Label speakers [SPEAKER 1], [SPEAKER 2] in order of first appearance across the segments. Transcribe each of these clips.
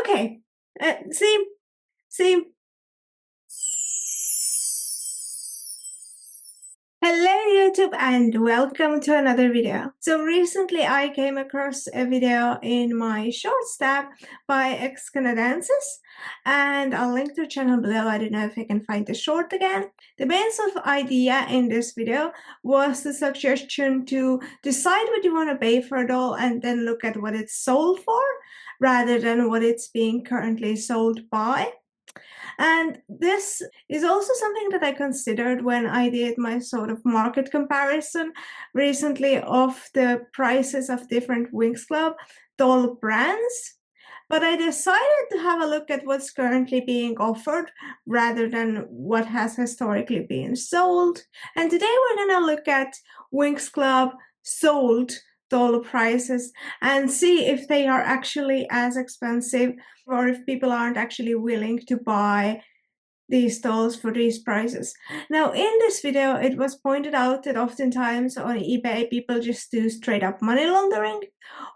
[SPEAKER 1] Okay, see. Hello YouTube and welcome to another video. So recently I came across a video in my Shorts tab by Ex-Canadensis and I'll link to the channel below. I don't know if I can find the short again. The main sort of idea in this video was the suggestion to decide what you want to pay for a doll and then look at what it's sold for rather than what it's being currently sold by. And this is also something that I considered when I did my sort of market comparison recently of the prices of different Winx Club doll brands. But I decided to have a look at what's currently being offered rather than what has historically been sold. And today we're going to look at Winx Club sold doll prices and see if they are actually as expensive or if people aren't actually willing to buy these dolls for these prices. Now in this video it was pointed out that oftentimes on eBay people just do straight up money laundering,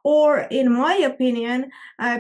[SPEAKER 1] or in my opinion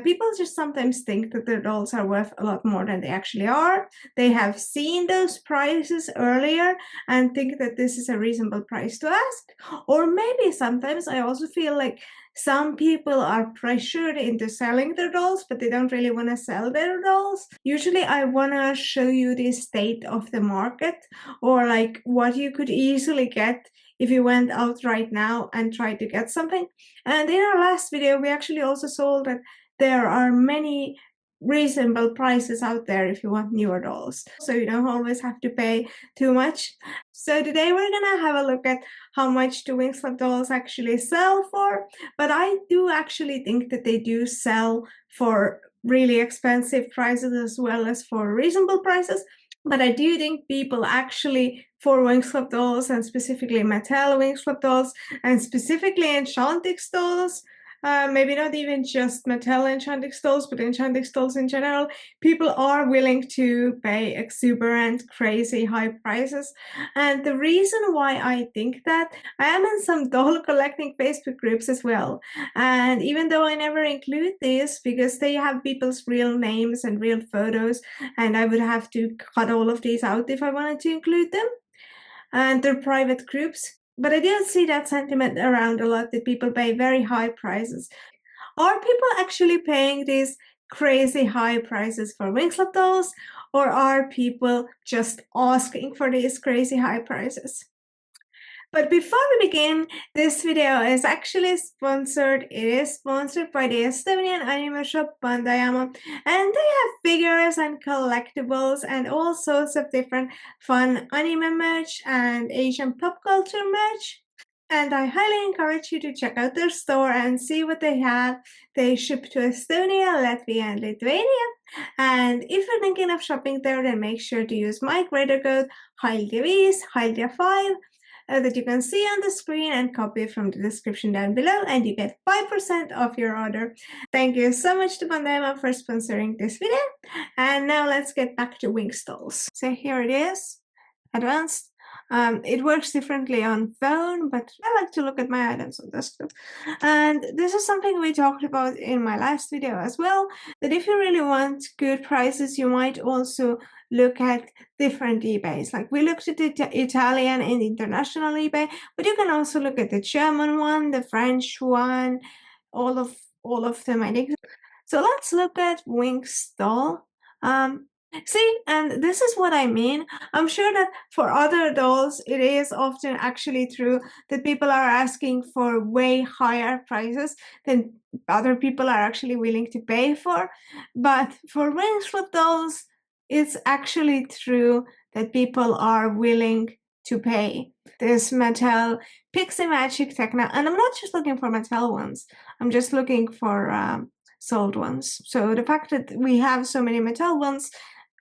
[SPEAKER 1] people just sometimes think that their dolls are worth a lot more than they actually are. They have seen those prices earlier and think that this is a reasonable price to ask, or maybe sometimes I also feel like some people are pressured into selling their dolls, but they don't really want to sell their dolls. Usually I want to show you the state of the market, or like what you could easily get if you went out right now and tried to get something. And in our last video, we actually also saw that there are many reasonable prices out there if you want newer dolls, so you don't always have to pay too much. So today we're gonna have a look at how much do Winx Club dolls actually sell for, but I do actually think that they do sell for really expensive prices as well as for reasonable prices. But I do think people actually, for Winx Club dolls and specifically Mattel Winx Club dolls and specifically Enchantix dolls, maybe not even just Mattel Enchantix dolls, but Enchantix dolls in general, people are willing to pay exuberant, crazy high prices. And the reason why I think that, I am in some doll collecting Facebook groups as well. And even though I never include these because they have people's real names and real photos, and I would have to cut all of these out if I wanted to include them, and they're private groups. But I do see that sentiment around a lot, that people pay very high prices. Are people actually paying these crazy high prices for Winx Club dolls, or are people just asking for these crazy high prices? But before we begin, this video is actually sponsored. It is sponsored by the Estonian anime shop Bandayama, and they have figures and collectibles and all sorts of different fun anime merch and Asian pop culture merch. And I highly encourage you to check out their store and see what they have. They ship to Estonia, Latvia, and Lithuania. And if you're thinking of shopping there, then make sure to use my creator code HAILDIA5, HAILDIA5, that you can see on the screen, and copy from the description down below, and you get 5% off your order. Thank you so much to Bandema for sponsoring this video. And now let's get back to Winx dolls. So here it is, advanced. It works differently on phone, but I like to look at my items on desktop. And this is something we talked about in my last video as well, that if you really want good prices, you might also look at different eBays. Like we looked at the Italian and international eBay, but you can also look at the German one, the French one, all of them, I think. So let's look at Winx doll. See, and this is what I mean. I'm sure that for other dolls, it is often actually true that people are asking for way higher prices than other people are actually willing to pay for. But for Winx Club dolls, it's actually true that people are willing to pay. This Mattel Pixie Magic Techna, and I'm not just looking for Mattel ones. I'm just looking for sold ones. So the fact that we have so many Mattel ones,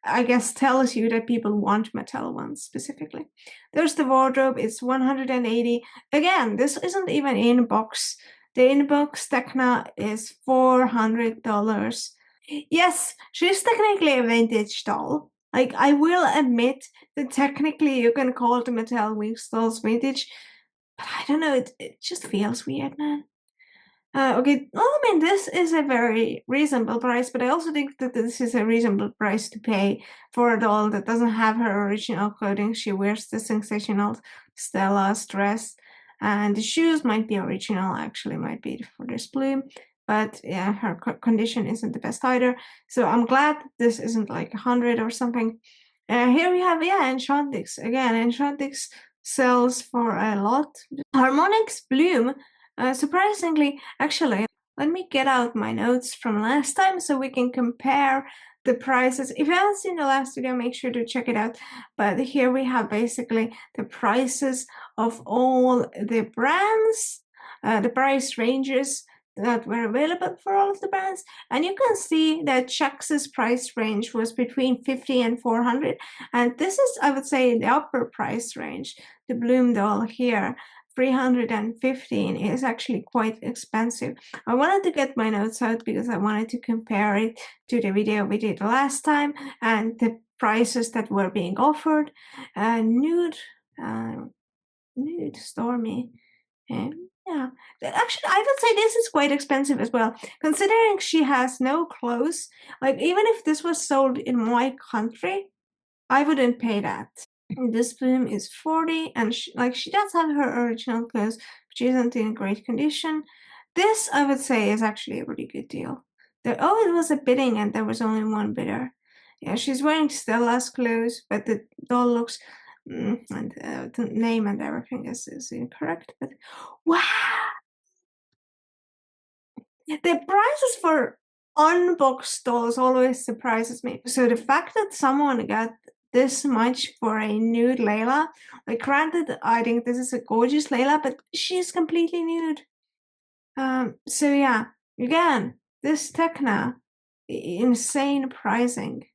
[SPEAKER 1] I guess, tells you that people want Mattel ones specifically. There's the wardrobe, it's 180. Again, this isn't even in box. The in-box Techna is $400. Yes, she's technically a vintage doll. Like, I will admit that technically you can call the Mattel Winx dolls vintage, but I don't know, it just feels weird, man. Okay, well, I mean, this is a very reasonable price, but I also think that this is a reasonable price to pay for a doll that doesn't have her original clothing. She wears the sensational Stella's dress, and the shoes might be original, actually, might be for this bloom, but yeah, her condition isn't the best either. So I'm glad this isn't like 100 or something. Here we have, yeah, Enchantix. Again, Enchantix sells for a lot. Harmonix Bloom, surprisingly, actually, let me get out my notes from last time so we can compare the prices. If you haven't seen the last video, make sure to check it out. But here we have basically the prices of all the brands, the price ranges that were available for all of the brands. And you can see that Jakks' price range was between 50 and 400. And this is, I would say, the upper price range. The Bloom doll here, 315, is actually quite expensive. I wanted to get my notes out because I wanted to compare it to the video we did last time and the prices that were being offered. Nude Stormy. Yeah, actually, I would say this is quite expensive as well, considering she has no clothes. Like, even if this was sold in my country, I wouldn't pay that. This bloom is 40, and she does have her original clothes, but she isn't in great condition. This, I would say, is actually a really good deal. Oh, it was a bidding, and there was only one bidder. Yeah, she's wearing Stella's clothes, but the doll looks, and the name and everything is incorrect. But wow, the prices for unboxed dolls always surprises me. So the fact that someone got this much for a nude Layla, like, granted, I think this is a gorgeous Layla, but she's completely nude. So yeah, again, this Tecna, insane pricing.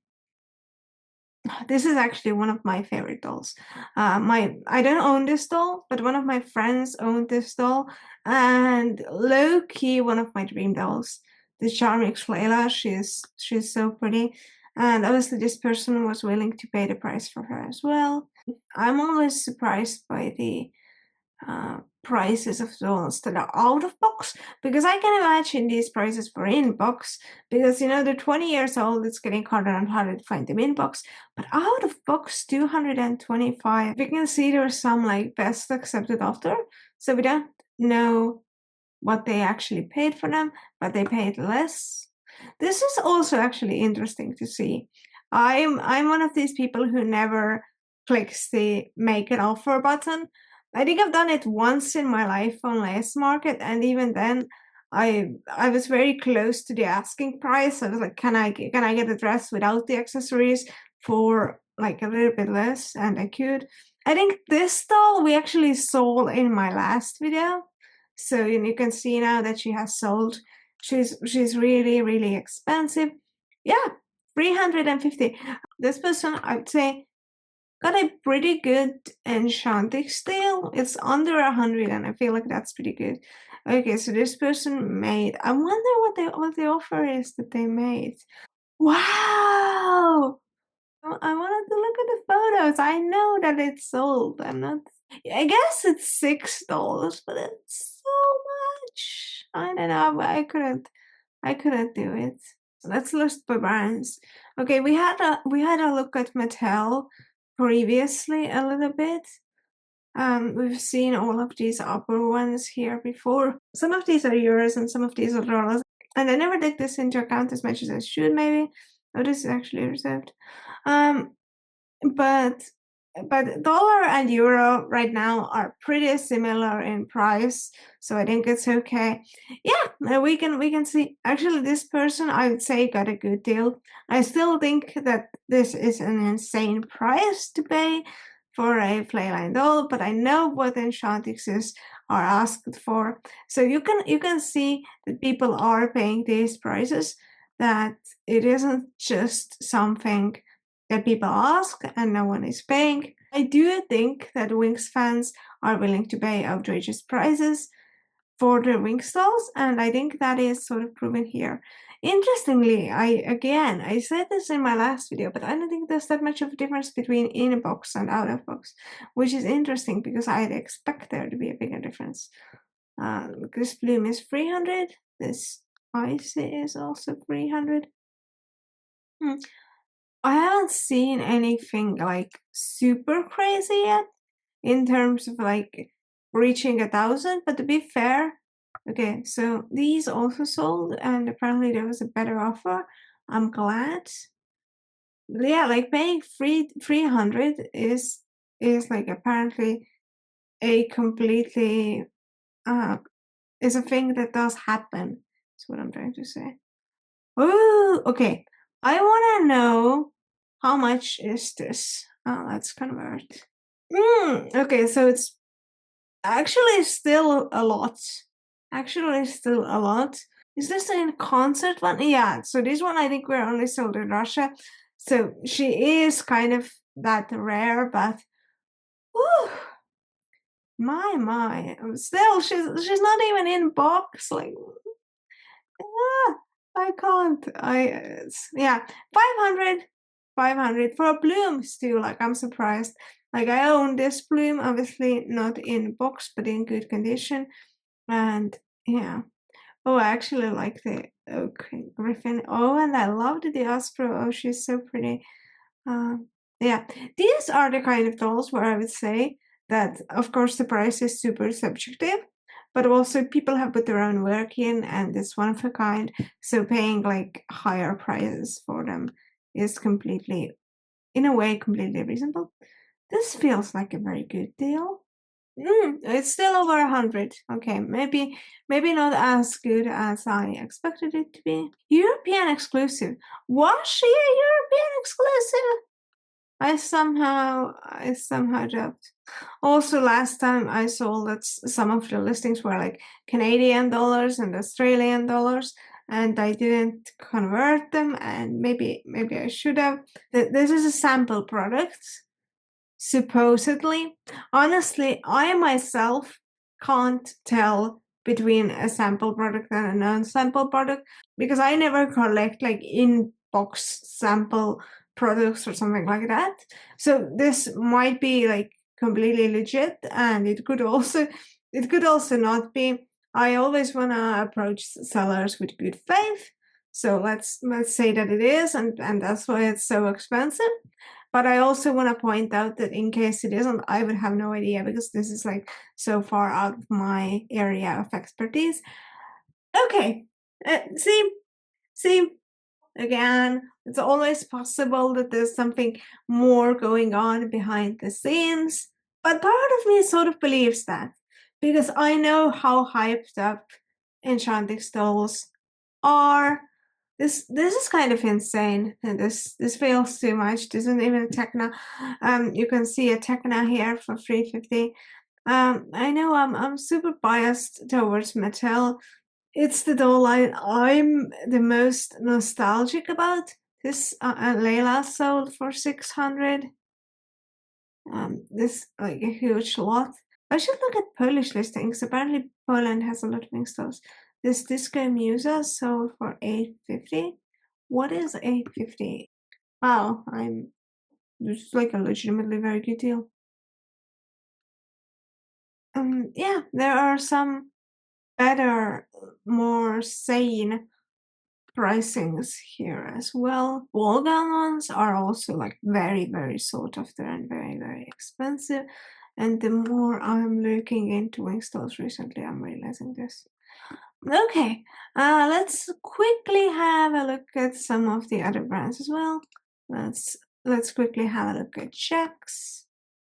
[SPEAKER 1] This is actually one of my favorite dolls. I don't own this doll, but one of my friends owned this doll, and low key one of my dream dolls. The Charmix Layla, she's so pretty, and obviously this person was willing to pay the price for her as well. I'm always surprised by the prices of dolls that are out of box, because I can imagine these prices for in box, because they're 20 years old. It's getting harder and harder to find them in box, but out of box 225. We can see there's some like best accepted offer, so we don't know what they actually paid for them, but they paid less. This is also actually interesting to see. I'm one of these people who never clicks the make an offer button. I think I've done it once in my life on Lace Market, and even then, I was very close to the asking price. I was like, can I get a dress without the accessories for like a little bit less? And I could. I think this doll we actually sold in my last video, so you can see now that she has sold. She's really, really expensive. Yeah, 350. This person, I would say, got a pretty good enchanting deal. It's under 100, and I feel like that's pretty good. Okay, so this person made. I wonder what the offer is that they made. Wow! I wanted to look at the photos. I know that it's sold. I'm not. I guess it's $6, but it's so much. I don't know. I couldn't do it. So let's list by brands. Okay, we had a look at Mattel previously a little bit. We've seen all of these upper ones here before. Some of these are euros and some of these are dollars. And I never take this into account as much as I should, maybe. Oh, this is actually reserved. Um, but dollar and euro right now are pretty similar in price, so I think it's okay. Yeah, we can see. Actually, this person, I would say, got a good deal. I still think that this is an insane price to pay for a playline doll, but I know what Enchantixes are asked for, so you can see that people are paying these prices, that it isn't just something that people ask and no one is paying. I do think that Winx fans are willing to pay outrageous prices for their Winx dolls, and I think that is sort of proven here. Interestingly, I said this in my last video, but I don't think there's that much of a difference between in box and out of box, which is interesting because I'd expect there to be a bigger difference. This bloom is 300. This icy is also 300. I haven't seen anything like super crazy yet in terms of like reaching 1,000, but to be fair, okay, so these also sold and apparently there was a better offer. I'm glad. Yeah, like paying 300 is like apparently a completely is a thing that does happen. That's what I'm trying to say. Oh, okay. I want to know how much is this? Oh, let's convert. Okay, so it's actually still a lot. Actually, still a lot. Is this a concert one? Yeah, so this one I think we're only sold in Russia. So she is kind of that rare, but whew, my. Still, she's not even in box. Like, ah, I can't. Yeah, 500, 500 for a bloom still. Like, I'm surprised. Like, I own this bloom, obviously not in box, but in good condition. And yeah. Oh, I actually like the oak griffin. Oh, and I love the Diaspora. Oh, she's so pretty. Yeah, these are the kind of dolls where I would say that, of course, the price is super subjective, but also people have put their own work in and it's one of a kind. So paying like higher prices for them is completely, in a way, completely reasonable. This feels like a very good deal. It's still over 100. Okay, maybe not as good as I expected it to be. European exclusive. Was she a European exclusive? I somehow dropped. Also, last time I saw that some of the listings were like Canadian dollars and Australian dollars, and I didn't convert them. And maybe I should have. This is a sample product, supposedly. Honestly, I myself can't tell between a sample product and a non-sample product because I never collect like in-box sample products or something like that. So this might be like completely legit and it could also not be. I always want to approach sellers with good faith. So let's say that it is and that's why it's so expensive. But I also want to point out that in case it isn't, I would have no idea because this is like so far out of my area of expertise. Okay, see, again, it's always possible that there's something more going on behind the scenes. But part of me sort of believes that because I know how hyped up enchanting dolls are. This is kind of insane, and this feels too much. This isn't even a Tecna. You can see a Tecna here for 350. I know I'm super biased towards Mattel. It's the doll I'm the most nostalgic about. This Layla sold for 600. This like a huge lot. I should look at Polish listings. Apparently Poland has a lot of Winx Clubs. This Disco Musa sold for 850. What is 850? Wow, this is like a legitimately very good deal. Yeah, there are some better, more sane pricings here as well. Ball gown ones are also like very sought after and very expensive. And the more I'm looking into Winx Dolls recently, I'm realizing this. Okay, let's quickly have a look at some of the other brands as well. Let's quickly have a look at Jakks.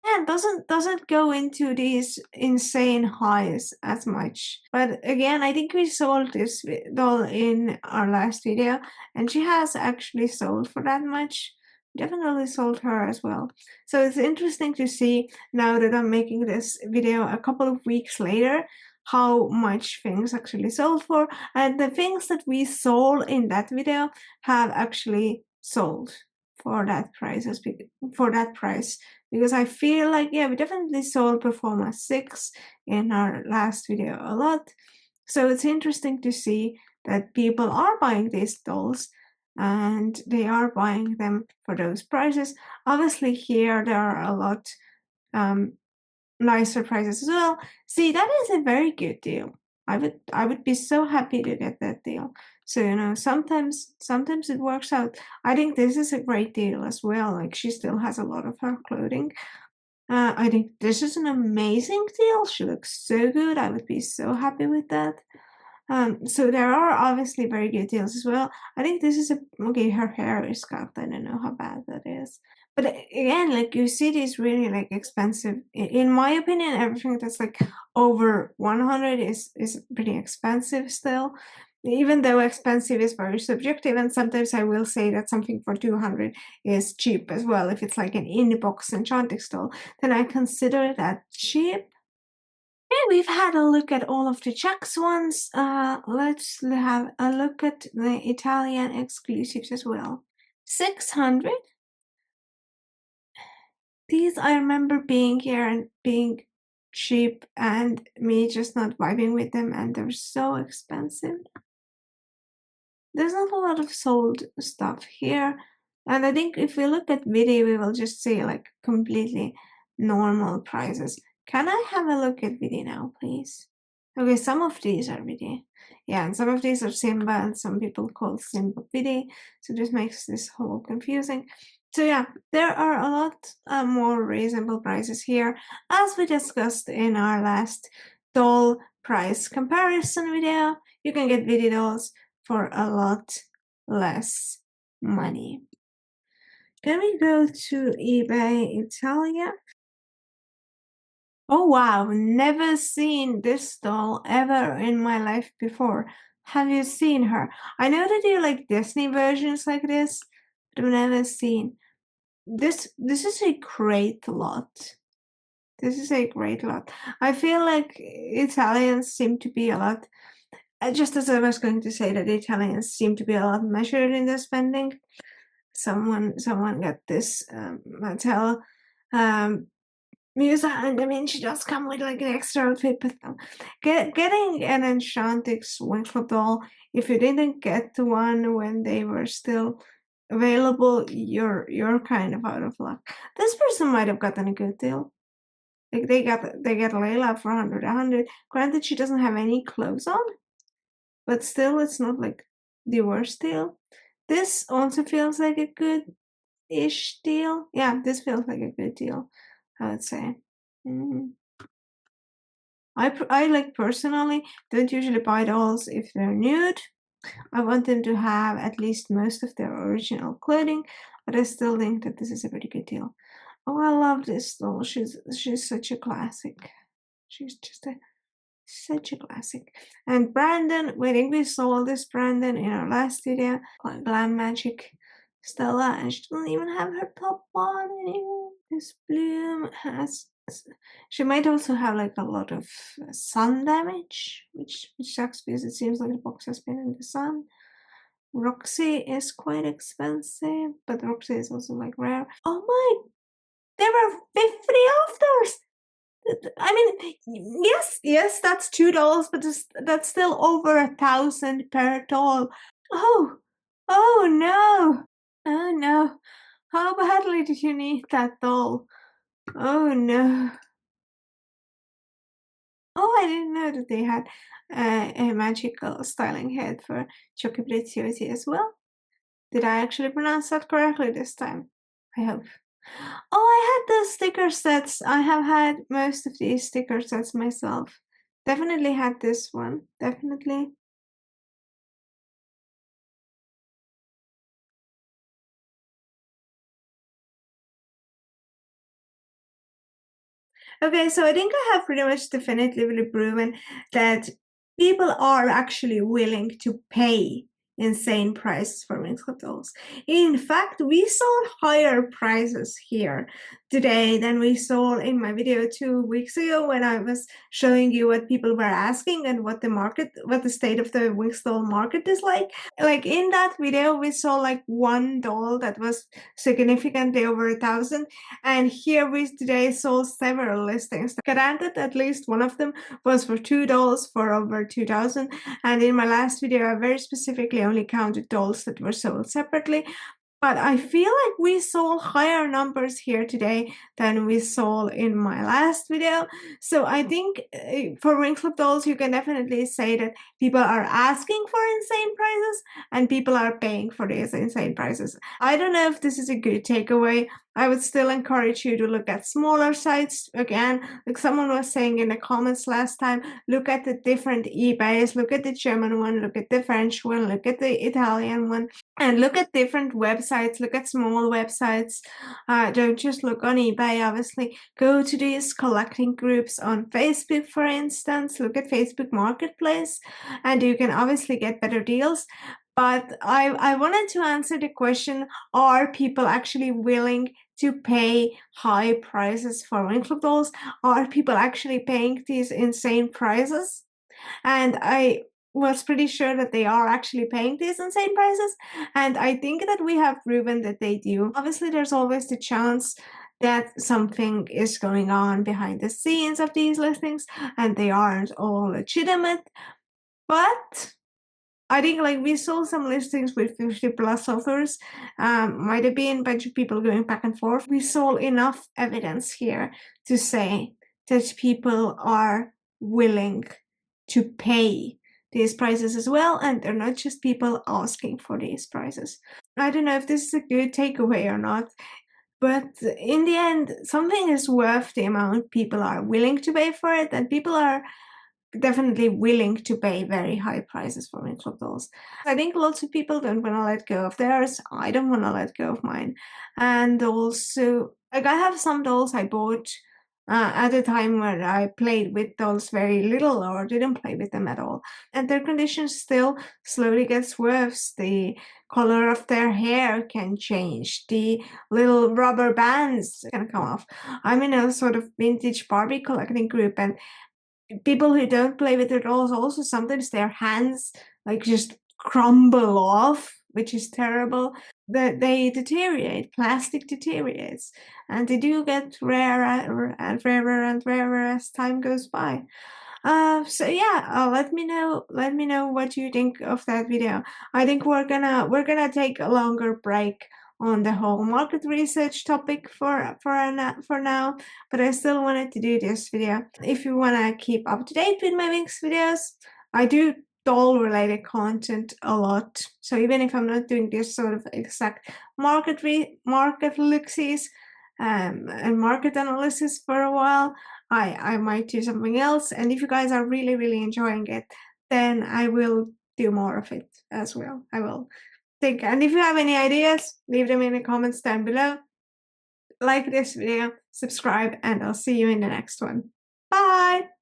[SPEAKER 1] Yeah, doesn't go into these insane highs as much. But again, I think we sold this doll in our last video, and she has actually sold for that much. Definitely sold her as well. So it's interesting to see now that I'm making this video a couple of weeks later how much things actually sold for, and the things that we sold in that video have actually sold for that price because I feel like, yeah, we definitely sold Performa 6 in our last video a lot. So it's interesting to see that people are buying these dolls and they are buying them for those prices. Obviously, here there are a lot nicer prices as well. See, that is a very good deal. I would be so happy to get that deal. So, you know, sometimes it works out. I think this is a great deal as well. Like, she still has a lot of her clothing. I think this is an amazing deal. She looks so good. I would be so happy with that. So there are obviously very good deals as well. I think this is okay, her hair is cut. I don't know how bad that is. But again, like, you see these really like expensive. In my opinion, everything that's like over 100 is pretty expensive still. Even though expensive is very subjective, and sometimes I will say that something for 200 is cheap as well. If it's like an in-box enchanting stall, then I consider that cheap. Okay, we've had a look at all of the Jakks ones. Let's have a look at the Italian exclusives as well. 600. These I remember being here and being cheap and me just not vibing with them, and they're so expensive. There's not a lot of sold stuff here. And I think if we look at Vidi, we will just see like completely normal prices. Can I have a look at Vidi now, please? Okay, some of these are Vidi. Yeah, and some of these are Simba, and some people call Simba Vidi. So this makes this whole confusing. So yeah, there are a lot more reasonable prices here, as we discussed in our last doll price comparison video. You can get Vidi dolls for a lot less money. Can we go to eBay Italia? Oh wow, never seen this doll ever in my life before. Have you seen her? I know that you like Disney versions like this, but I've never seen. This is a great lot. This is a great lot. I feel like Italians seem to be a lot, just as I was going to say that Italians seem to be a lot measured in their spending. Someone got this Mattel Musa, and I mean, she does come with like an extra outfit, but getting an enchanted Winx Club doll, if you didn't get one when they were still available, you're kind of out of luck. This person might have gotten a good deal. Like, they got Layla for 100. Granted, she doesn't have any clothes on, but still, it's not like the worst deal. This also feels like a good-ish deal. Yeah, this feels like a good deal, I would say. I like personally don't usually buy dolls if they're nude. I want them to have at least most of their original clothing, but I still think that this is a pretty good deal. Oh, I love this doll. She's such a classic. She's just such a classic. And Brandon, I think we saw this Brandon in our last video, Glam Magic Stella, and she doesn't even have her top on anymore. This bloom has. She might also have like a lot of sun damage, which sucks because it seems like the box has been in the sun. Roxy is quite expensive, but Roxy is also like rare. Oh my, there were 50 of those! I mean, yes, that's $2, but that's still over 1,000 per doll. Oh, oh no, oh no. How badly did you need that doll? Oh no. Oh, I didn't know that they had a magical styling head for Giochi Preziosi as well. Did I actually pronounce that correctly this time? I hope. Oh, I had those sticker sets. I have had most of these sticker sets myself. Definitely had this one. Definitely. Okay, so I think I have pretty much definitively proven that people are actually willing to pay insane prices for Winx Club dolls. In fact, we saw higher prices here today than we saw in my video 2 weeks ago when I was showing you what people were asking and what the state of the Winx doll market is like. Like, in that video, we saw like one doll that was significantly over 1,000, and here we today saw several listings. Granted, at least one of them was for $2 for over 2,000, and in my last video, I very specifically only counted dolls that were sold separately. But I feel like we sold higher numbers here today than we sold in my last video. So I think for Winx Club dolls, you can definitely say that people are asking for insane prices and people are paying for these insane prices. I don't know if this is a good takeaway. I would still encourage you to look at smaller sites. Again, like someone was saying in the comments last time, look at the different eBays, look at the German one, look at the French one, look at the Italian one, and look at different websites, look at small websites. Don't just look on eBay, obviously. Go to these collecting groups on Facebook, for instance. Look at Facebook Marketplace, and you can obviously get better deals. But I wanted to answer the question, are people actually willing to pay high prices for Winx Club dolls? Are people actually paying these insane prices? And I was pretty sure that they are actually paying these insane prices. And I think that we have proven that they do. Obviously, there's always the chance that something is going on behind the scenes of these listings and they aren't all legitimate. But I think like we saw some listings with 50 plus offers. Might have been a bunch of people going back and forth. We saw enough evidence here to say that people are willing to pay these prices as well, and they're not just people asking for these prices. I don't know if this is a good takeaway or not, but in the end, something is worth the amount people are willing to pay for it, and people are definitely willing to pay very high prices for Winx Club dolls. I think lots of people don't want to let go of theirs. I don't want to let go of mine. And also, like I have some dolls I bought at a time where I played with dolls very little or didn't play with them at all. And their condition still slowly gets worse. The color of their hair can change. The little rubber bands can come off. I'm in a sort of vintage Barbie collecting group, and people who don't play with their dolls also sometimes their hands like just crumble off, which is terrible. That they deteriorate, plastic deteriorates, and they do get rarer and rarer and rarer as time goes by. So yeah, let me know what you think of that video. I think we're gonna take a longer break on the whole market research topic for now, but I still wanted to do this video. If you wanna keep up to date with my Winx videos, I do doll related content a lot. So even if I'm not doing this sort of exact market looksies and market analysis for a while, I might do something else. And if you guys are really, really enjoying it, then I will do more of it as well. I will think. And if you have any ideas, leave them in the comments down below. Like this video, subscribe, and I'll see you in the next one. Bye!